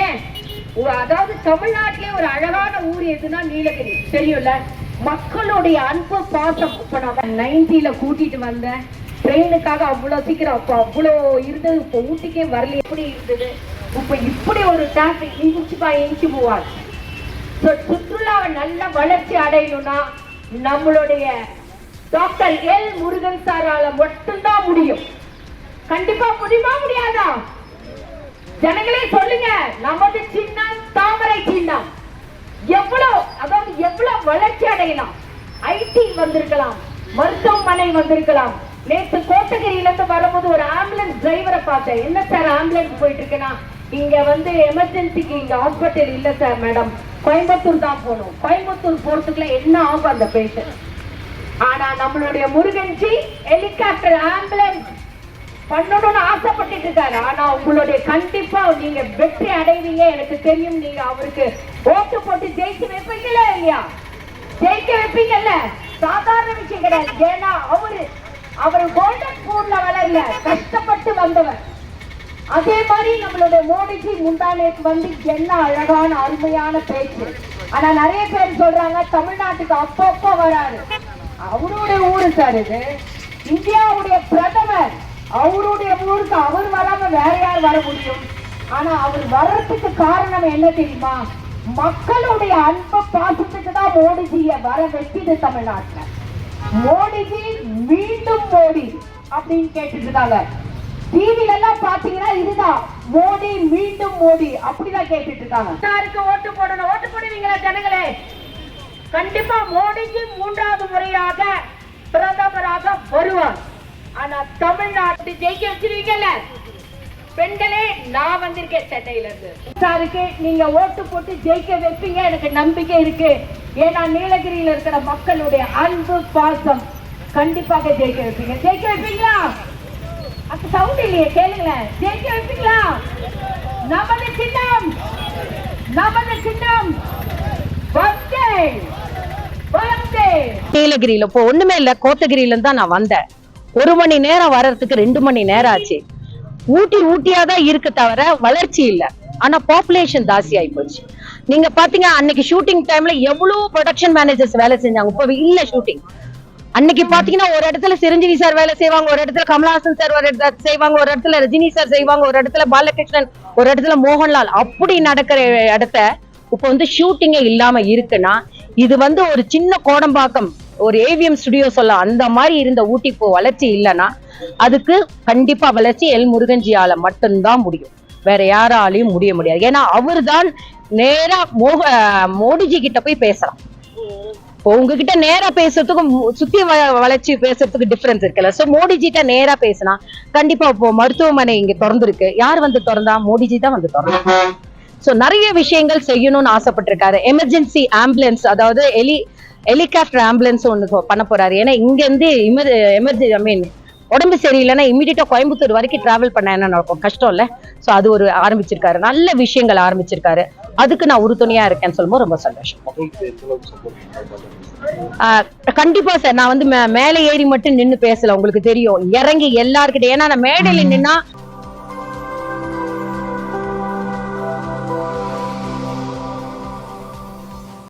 ஏன் அதாவது தமிழ்நாட்டிலே ஒரு அழகான ஊர் எதுனா நீலகிரி தெரியும்ல. மக்களுடைய அன்பு பாசம். இப்ப நான் 90ல கூட்டிட்டு வந்தேன் ட்ரெயினுக்காக, அவ்வளவு சீக்கிரம் அப்போ அவ்வளோ இருந்தது. இப்போ ஊட்டிக்கே வரல. எப்படி இருந்தது இப்ப இப்படி ஒரு டிராபிக் இன்ச்சு மூவார். சுற்றுலாவை நல்ல வளர்ச்சி அடையணும்னா நம்மளுடைய டாக்டர் எல் முருகன் சாரால மட்டும்தான் முடியும். கண்டிப்பா முடியுமா முடியாதா? ஜனங்களே சொல்லுங்க. நமது சின்னம் தாமரை சின்னம். எவ்வளவு அதாவது எவ்வளவு வளர்ச்சி அடையலாம். ஐடி வந்திருக்கலாம், மருத்துவமனை வந்திருக்கலாம். நேற்று கோத்தகிரியில இருந்து வரும்போது ஒரு ஆம்புலன்ஸ் டிரைவரை பார்த்தேன். என்ன சார் ஆம்புலன்ஸ் போயிட்டு இருக்குன்னா, இங்க வந்து எமர்ஜென்சிக்கு இங்க ஹாஸ்பிட்டல் இல்ல சார் மேடம், கோயம்புத்தூர் தான் போகணும். கோயம்புத்தூர் போறதுக்குள்ள என்ன ஆகும் அந்த பேஷண்ட். ஆனா நம்மளுடைய முருகன்ஜி ஹெலிகாப்டர் ஆம்புலன்ஸ் பண்ணணும்னு ஆசைப்பட்டு இருக்காரு. ஆனா உங்களுடைய கண்டிப்பா நீங்க வெற்றி அடைவீங்க எனக்கு தெரியும். நீங்க அவருக்கு ஓட்டு போட்டு ஜெயிச்சு வைப்பீங்களா இல்லையா? ஜெயிக்க வைப்பீங்கல்ல, சாதாரண விஷயம் கிடையாது. ஏன்னா அவரு கோல்டன் ஸ்பூன்ல வளரல, கஷ்டப்பட்டு வந்தவர். அதே மாதிரி நம்மளுடைய மோடிஜி முந்தானேக்கு வந்து என்ன அழகான அருமையான பேச்சு. ஆனா நிறைய பேர் சொல்றாங்க தமிழ்நாட்டுக்கு அப்பப்போ வராரு. அவருடைய ஊரு சார் இது, இந்தியாவுடைய பிரதமர். அவருடைய ஊருக்கு அவர் வராம வேற யார் வர முடியும்? ஆனா அவர் வர்றதுக்கு காரணம் என்ன தெரியுமா? மக்களுடைய அன்ப பாசத்துக்கு தான் மோடிஜிய வர வைக்குது தமிழ்நாட்டுல. மோடிஜி மீண்டும் மோடி அப்படின்னு கேட்டுட்டு இருக்காங்க. டிவில எல்லாம் பாத்தீங்கன்னா இதுதான் மோடி மீண்டும் மோடி அப்படிதான் கேட்டுட்டு இருக்காங்க. யாருக்கு ஓட்டு போடணும்? ஓட்டு போடுவீங்களா ஜனங்களே? கண்டிப்பா மோடிஜி 3வது முறையாக பிரதமராக வருவார். ஆனா தமிழ்நாட்டு ஜெயிக்க வச்சிருவீங்கல்ல பெண்களே. நான் வந்திருக்கேன் சென்னையில இருந்து. சாருக்கு நீங்க ஓட்டு போட்டு ஜெயிக்க வைப்பீங்க எனக்கு நம்பிக்கை இருக்கு. ஏன்னா நீலகிரியில இருக்கிற மக்களுடைய அன்பு பாசம் கண்டிப்பாக ஜெயிக்க வைப்பீங்க. ஜெயிக்க வைப்பீங்களா? அது சவுண்ட் இல்லையே, கேளுங்களேன். ஜெயிக்க வைப்பீங்களா? நமது சின்னம், நமது சின்னம் நீலகிரியில இப்போ ஒண்ணுமே இல்ல. கோத்தகிரியில இருந்தா நான் வந்தேன். 1 மணி நேரம் வர்றதுக்கு 2 மணி நேரம் ஆச்சு. ஊட்டியாதான் இருக்கு தவிர வளர்ச்சி இல்ல. ஆனா பாப்புலேஷன் ஜாஸ்தி ஆகி போச்சு. நீங்க பாத்தீங்க அன்னைக்கு ஷூட்டிங் டைம்ல எவ்வளவு ப்ரொடக்ஷன் மேனேஜர்ஸ் வேலை செஞ்சாங்க. இப்ப இல்ல ஷூட்டிங். அன்னைக்கு பாத்தீங்கன்னா ஒரு இடத்துல சிரஞ்சீவி சார் வேலை செய்வாங்க, ஒரு இடத்துல கமலஹாசன் சார் ஒரு இடத்துல செய்வாங்க, ஒரு இடத்துல ரஜினி சார் செய்வாங்க, ஒரு இடத்துல பாலகிருஷ்ணன், ஒரு இடத்துல மோகன்லால். அப்படி நடக்கிற இடத்த இப்ப வந்து ஷூட்டிங்கே இல்லாம இருக்குன்னா இது வந்து ஒரு சின்ன கோடம்பாக்கம் ஒரு ஏவிஎம் ஸ்டுடியோ சொல்ல அந்த மாதிரி இருந்த ஊட்டி இப்போ வளர்ச்சி இல்லைன்னா அதுக்கு கண்டிப்பா வளர்ச்சி எல் முருகன்ஜியால மட்டும்தான் முடியும். வேற யாராலையும் முடியாது. ஏன்னா அவர் தான் நேரா மோடிஜி கிட்ட போய் பேசலாம். உங்ககிட்ட நேரா பேசுறதுக்கும் சுத்தி வளர்ச்சி பேசுறதுக்கு டிஃபரன்ஸ் இருக்குல்ல. சோ மோடிஜிட்ட நேரா பேசினா கண்டிப்பா இப்போ மருத்துவமனை இங்க திறந்துருக்கு. யார் வந்து திறந்தா? மோடிஜி தான் வந்து திறந்தா. சோ நிறைய விஷயங்கள் செய்யணும்னு ஆசைப்பட்டிருக்காரு. எமர்ஜென்சி ஆம்புலன்ஸ், அதாவது ஹெலிகாப்டர் ஆம்புலன்ஸ் ஒண்ணு பண்ண போறாரு. ஏன்னா இங்க இருந்து உடம்பு சரியில்லைன்னா இமீடியட்டா கோயம்புத்தூர் வரைக்கும் டிராவல் பண்ண என்ன நடக்கும்? கஷ்டம் இல்ல. சோ அது ஒரு ஆரம்பிச்சிருக்காரு. நல்ல விஷயங்கள் ஆரம்பிச்சிருக்காரு. அதுக்கு நான் உறுதுணையா இருக்கேன்னு சொல்லும்போது ரொம்ப சந்தோஷம். கண்டிப்பா சார். நான் வந்து மேலே ஏறி மட்டும் நின்னு பேசல. உங்களுக்கு தெரியும், இறங்கி எல்லாருக்கிட்ட. ஏன்னா நான் மேடையில நின்னா